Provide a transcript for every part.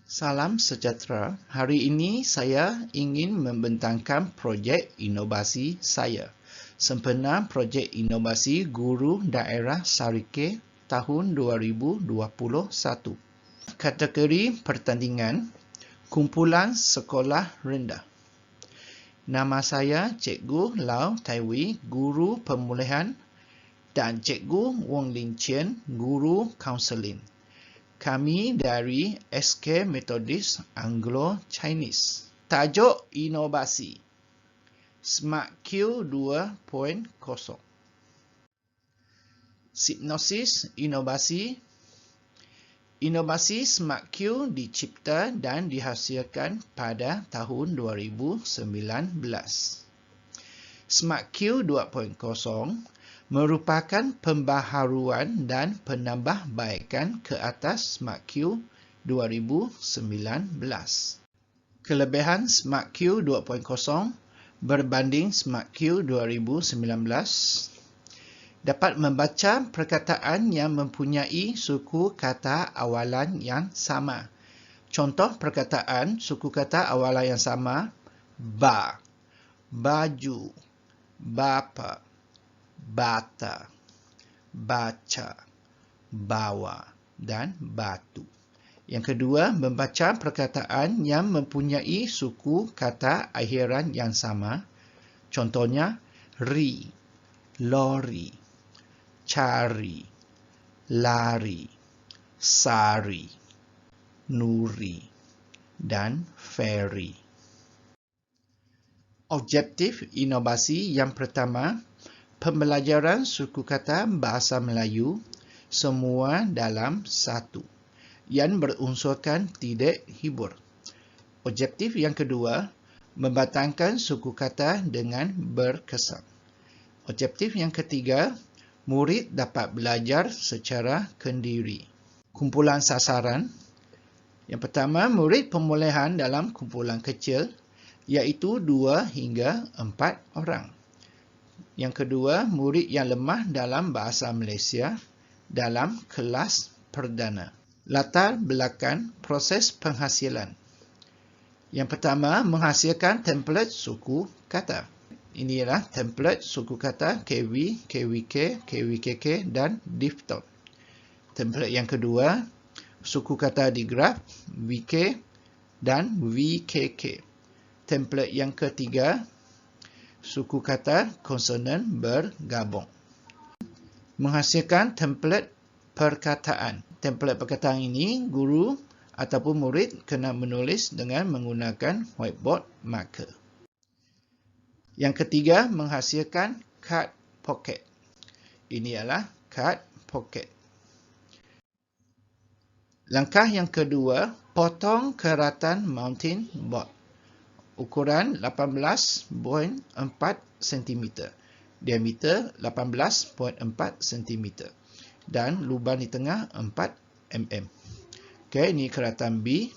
Salam sejahtera. Hari ini saya ingin membentangkan projek inovasi saya. Sempena projek inovasi Guru Daerah Sarike tahun 2021. Kategori pertandingan Kumpulan Sekolah Rendah. Nama saya Cikgu Lau Taiwi, Guru Pemulihan, dan Cikgu Wong Lin Chien, Guru Kaunseling. Kami dari SK Methodist Anglo-Chinese. Tajuk inovasi SmartQ 2.0. Sinopsis inovasi. Inovasi SmartQ dicipta dan dihasilkan pada tahun 2019. SmartQ 2.0 merupakan pembaharuan dan penambahbaikan ke atas SmartQ 2019. Kelebihan SmartQ 2.0 berbanding SmartQ 2019 dapat membaca perkataan yang mempunyai suku kata awalan yang sama. Contoh perkataan suku kata awalan yang sama: ba, baju, bapa, bata, baca, bawa, dan batu. Yang kedua, membaca perkataan yang mempunyai suku kata akhiran yang sama. Contohnya, ri, lori, cari, lari, sari, nuri, dan ferry. Objektif inovasi yang pertama, pembelajaran suku kata bahasa Melayu semua dalam satu yang berunsurkan tidak hibur. Objektif yang kedua, membatangkan suku kata dengan berkesan. Objektif yang ketiga, murid dapat belajar secara kendiri. Kumpulan sasaran. Yang pertama, murid pemulihan dalam kumpulan kecil, iaitu 2 hingga 4 orang. Yang kedua, murid yang lemah dalam bahasa Malaysia dalam kelas perdana. Latar belakang proses penghasilan. Yang pertama, menghasilkan template suku kata. Ini ialah template suku kata KW, KWK, KWKK dan diphthong. Template yang kedua, suku kata digraf, VK dan VKK. Template yang ketiga, suku kata konsonan bergabung. Menghasilkan template perkataan. Template perkataan ini, guru ataupun murid kena menulis dengan menggunakan whiteboard marker. Yang ketiga, menghasilkan card pocket. Ini adalah card pocket. Langkah yang kedua, potong keratan mounting board. Ukuran 18.4 cm, diameter 18.4 cm dan lubang di tengah 4 mm. Okey, ini keratan B,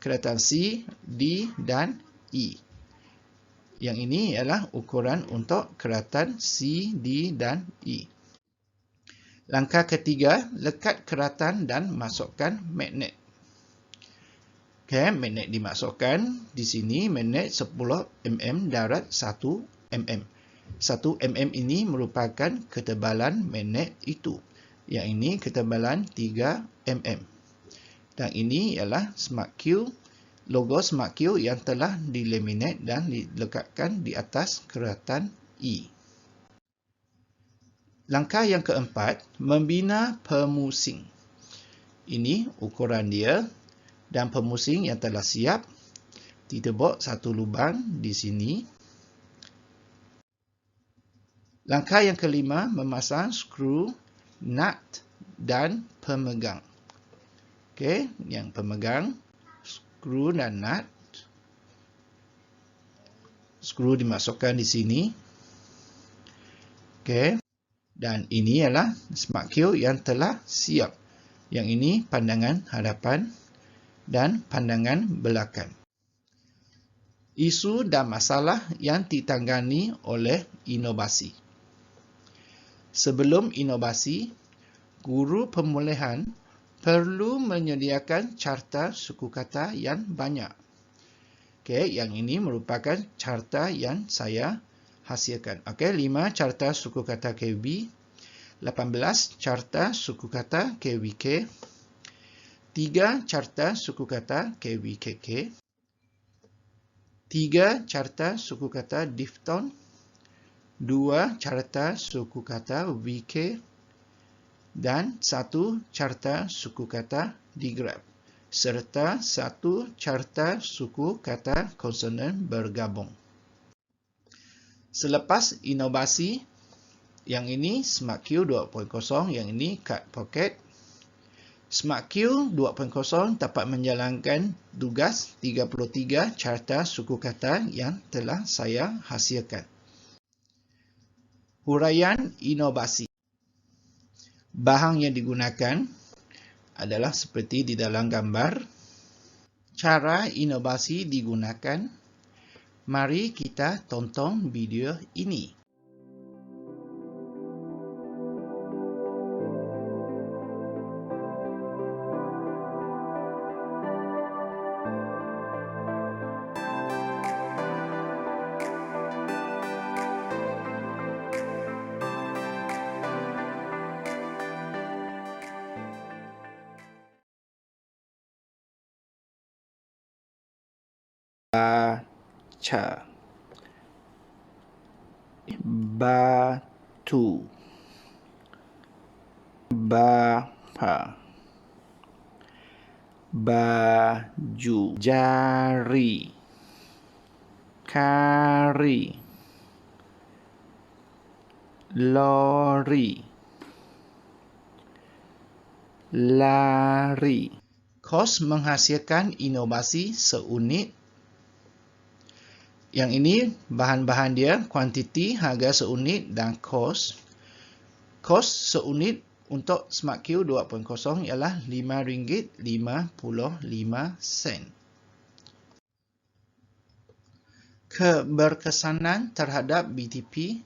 keratan C, D dan E. Yang ini ialah ukuran untuk keratan C, D dan E. Langkah ketiga, lekat keratan dan masukkan magnet. Okay, magnet dimasukkan di sini, magnet 10 mm darat 1 mm. 1 mm ini merupakan ketebalan magnet itu. Yang ini ketebalan 3 mm. Dan ini ialah SmartQ, logo SmartQ yang telah dilaminate dan dilekatkan di atas keratan E. Langkah yang keempat, membina pemusing. Ini ukuran dia. Dan pemusing yang telah siap, ditebuk satu lubang di sini. Langkah yang kelima, memasang skru, nut dan pemegang. Okey, yang pemegang, skru dan nut. Skru dimasukkan di sini. Okey, dan ini adalah SmartQ yang telah siap. Yang ini pandangan hadapan dan pandangan belakang. Isu dan masalah yang ditangani oleh inovasi. Sebelum inovasi, guru pemulihan perlu menyediakan carta suku kata yang banyak. Okey, yang ini merupakan carta yang saya hasilkan. Okey, 5 carta suku kata KW, 18 carta suku kata KWK, 3 carta suku kata KWKK, 3 carta suku kata diphthong, 2 carta suku kata VK, dan 1 carta suku kata digraph, serta 1 carta suku kata konsonan bergabung. Selepas inovasi, yang ini SmartQ 2.0, yang ini Card Pocket. SmartQ 2.0 dapat menjalankan tugas 33 carta suku kata yang telah saya hasilkan. Huraian inovasi. Bahan yang digunakan adalah seperti di dalam gambar. Cara inovasi digunakan. Mari kita tonton video ini. Baca, batu, bapa, baju, jari, kari, lori, lari. Kos menghasilkan inovasi seunit. Yang ini bahan-bahan dia, kuantiti, harga seunit dan kos. Kos seunit untuk SmartQ 2.0 ialah RM5.55. Keberkesanan terhadap BTP.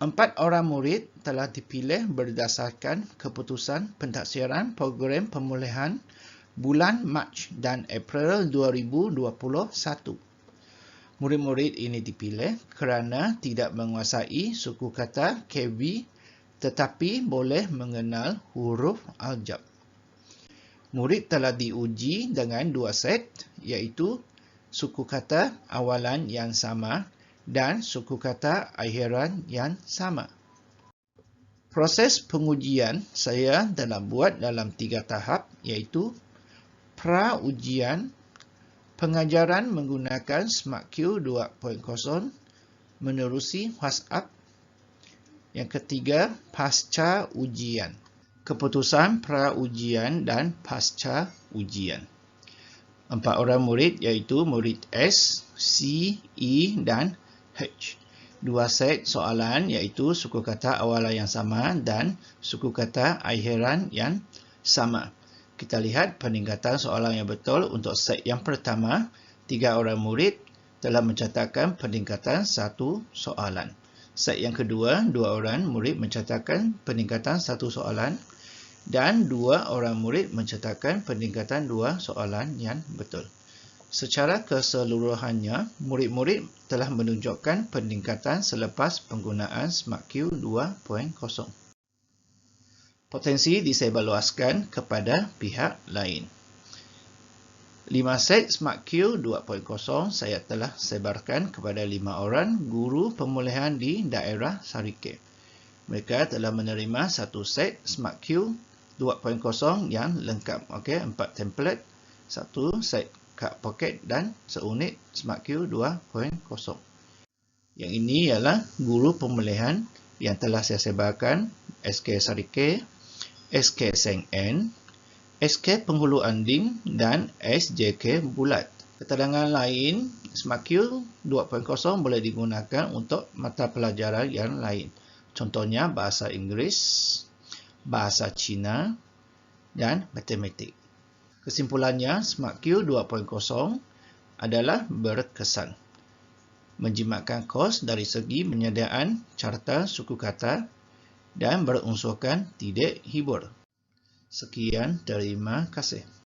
4 orang murid telah dipilih berdasarkan keputusan pentaksiran program pemulihan bulan Mac dan April 2021. Murid-murid ini dipilih kerana tidak menguasai suku kata KW tetapi boleh mengenal huruf aljab. Murid telah diuji dengan 2 set, iaitu suku kata awalan yang sama dan suku kata akhiran yang sama. Proses pengujian saya telah buat dalam 3 tahap, iaitu pra-ujian, pengajaran menggunakan SmartQ 2.0 menerusi WhatsApp. Yang ketiga, pasca ujian. Keputusan pra-ujian dan pasca ujian. 4 orang murid iaitu murid S, C, E dan H. 2 set soalan iaitu suku kata awalan yang sama dan suku kata akhiran yang sama. Kita lihat peningkatan soalan yang betul untuk set yang pertama. 3 orang murid telah mencatatkan peningkatan 1 soalan. Set yang kedua, 2 orang murid mencatatkan peningkatan 1 soalan. Dan 2 orang murid mencatatkan peningkatan 2 soalan yang betul. Secara keseluruhannya, murid-murid telah menunjukkan peningkatan selepas penggunaan SmartQ 2.0. Potensi disebarluaskan kepada pihak lain. 5 set SmartQ 2.0 saya telah sebarkan kepada 5 orang guru pemulihan di daerah Sarike. Mereka telah menerima 1 set SmartQ 2.0 yang lengkap. Okey, 4 template, 1 set Card Pocket dan seunit SmartQ 2.0. Yang ini ialah guru pemulihan yang telah saya sebarkan, SK Sarike, SK Seng N, SK Penghulu Anding dan SJK Bulat. Keterangan lain, SmartQ 2.0 boleh digunakan untuk mata pelajaran yang lain. Contohnya bahasa Inggeris, bahasa Cina dan matematik. Kesimpulannya, SmartQ 2.0 adalah berkesan. Menjimatkan kos dari segi penyediaan carta suku kata dan berunsurkan titik hibur. Sekian, terima kasih.